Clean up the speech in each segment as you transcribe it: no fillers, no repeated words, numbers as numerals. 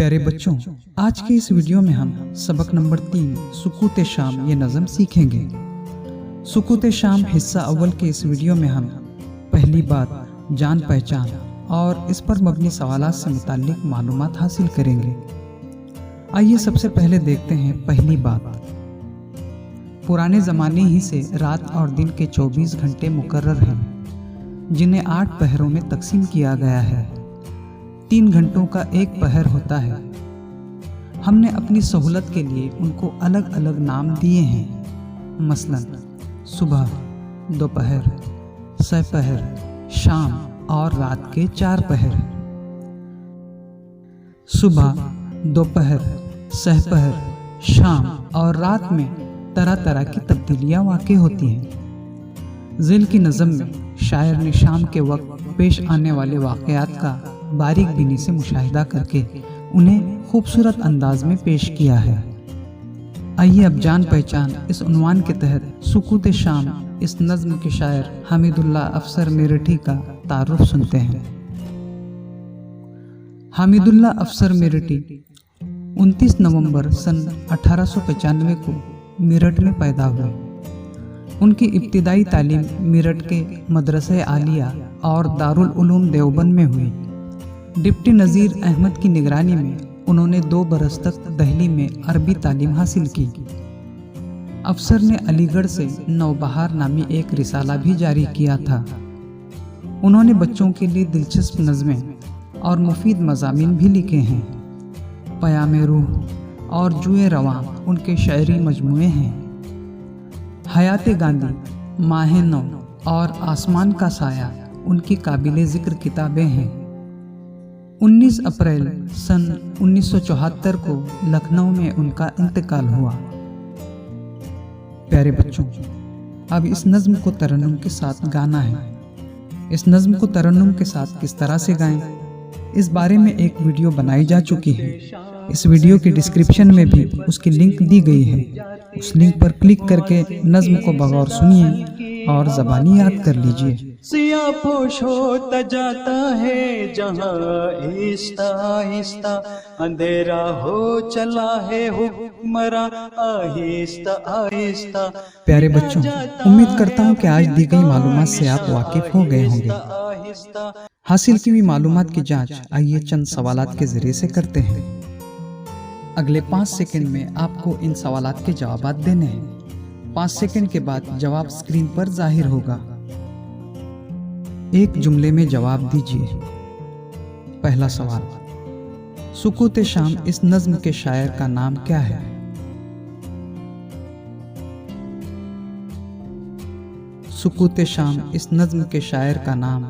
प्यारे बच्चों, आज के इस वीडियो में हम सबक नंबर 3 सुकूत शाम ये नज़म सीखेंगे। सुकूत शाम हिस्सा अव्वल के इस वीडियो में हम पहली बात, जान पहचान और इस पर मबनी सवालात से मुताल्लिक मालूमात हासिल करेंगे। आइए सबसे पहले देखते हैं पहली बात। पुराने ज़माने ही से रात और दिन के 24 घंटे मुकर्रर हैं, जिन्हें 8 पहरों में तकसीम किया गया है। 3 घंटों का एक पहर होता है। हमने अपनी सहूलत के लिए उनको अलग अलग नाम दिए हैं, मसलन सुबह, दोपहर, सहपहर, शाम और रात के 4 पहर। सुबह, दोपहर, सहपहर, शाम और रात में तरह तरह की तब्दीलियां वाक़ई होती हैं। ज़िल की नज़म में शायर ने शाम के वक्त पेश आने वाले वाक़यात का बारीक बीनी से मुशाहिदा करके उन्हें खूबसूरत अंदाज में पेश किया है। आइए अब जान पहचान इस उन्वान के तहत सुकूत शाम इस नज़्म के शायर हामिदुल्लाह अफसर मेरठी का तारुफ सुनते हैं। हामिदुल्लाह अफसर मेरठी 29 नवंबर सन 1895 को मेरठ में पैदा हुए। उनकी इब्तिदाई तालीम मेरठ के मदरसे आलिया और दारुल उलूम देवबंद में हुई। डिप्टी नज़ीर अहमद की निगरानी में उन्होंने 2 बरस तक दहली में अरबी तालीम हासिल की। अफसर ने अलीगढ़ से नौबहार नामी एक रिसाला भी जारी किया था। उन्होंने बच्चों के लिए दिलचस्प नज़में और मुफीद मज़ामीन भी लिखे हैं। पयामे रूह और जुए रवां उनके शायरी मजमुए हैं। हयात गांधी, माह नौ और आसमान का साया उनकी काबिले ज़िक्र किताबें हैं। 19 अप्रैल सन 1974 को लखनऊ में उनका इंतकाल हुआ। प्यारे बच्चों, अब इस नज़्म को तरन्नुम के साथ गाना है। इस नज़्म को तरन्नुम के साथ किस तरह से गाएं, इस बारे में एक वीडियो बनाई जा चुकी है। इस वीडियो की डिस्क्रिप्शन में भी उसकी लिंक दी गई है। उस लिंक पर क्लिक करके नज़्म को बगौर सुनिए और ज़बानी याद कर लीजिए। सिया पोश होता जाता है जहाँ आहिस्ता आहिस्ता, अंधेरा हो चला है हुक्मरा आहिस्ता आहिस्ता। प्यारे बच्चों, उम्मीद करता हूँ कि आज दी गई मालूमात से आप वाकिफ हो गए होंगे। हासिल की हुई मालूमात की जांच आइए चंद सवालात के जरिए से करते हैं। अगले 5 सेकंड में आपको इन सवालात के जवाबात देने हैं। 5 सेकंड के बाद जवाब स्क्रीन पर जाहिर होगा। एक जुमले में जवाब दीजिए। पहला सवाल, सुकूत शाम इस नज़्म के शायर का नाम क्या है? सुकूत शाम इस नज़्म के शायर का नाम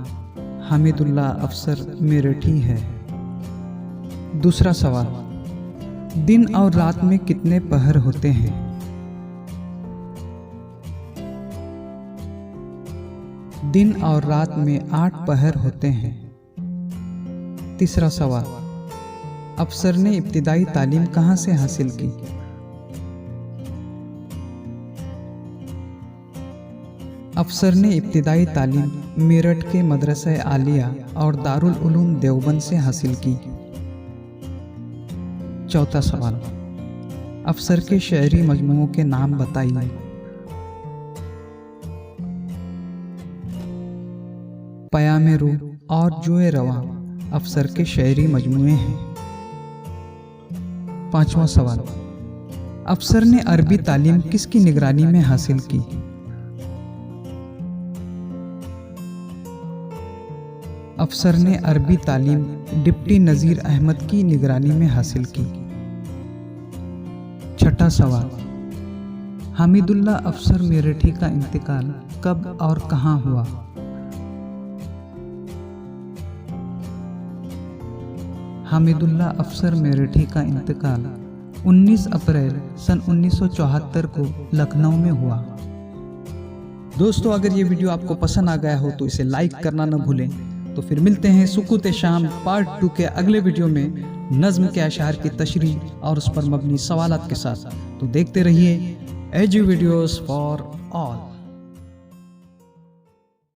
हामिदुल्लाह अफसर मेरठी है। दूसरा सवाल, दिन और रात में कितने पहर होते हैं? दिन और रात में 8 पहर होते हैं। तीसरा सवाल, अफसर ने इब्तिदाई तालीम कहाँ से हासिल की? अफसर ने इब्तिदाई तालीम मेरठ के मदरसे आलिया और दारुल उलूम देवबंद से हासिल की। चौथा सवाल, अफसर के शायरी मजमुओं के नाम बताइए। पयामे रूह और जुए रवां अफसर के शायरी मजमुए हैं। पांचवा सवाल, अफसर ने अरबी तालीम किसकी निगरानी में हासिल की? अफसर ने अरबी तालीम डिप्टी नज़ीर अहमद की निगरानी में हासिल की। छठा सवाल, हामिदुल्लाह अफसर मेरठी का इंतकाल कब और कहाँ हुआ? हामिदुल्लाह अफसर मेरठी का इंतकाल 19 अप्रैल सन 1974 को लखनऊ में हुआ। दोस्तों, अगर ये वीडियो आपको पसंद आ गया हो तो इसे लाइक करना न भूलें। तो फिर मिलते हैं सुकूत शाम पार्ट 2 के अगले वीडियो में नज़्म के अशार की तशरीह और उस पर मबनी सवालात के साथ। तो देखते रहिए एजू वीडियोस फॉर ऑल।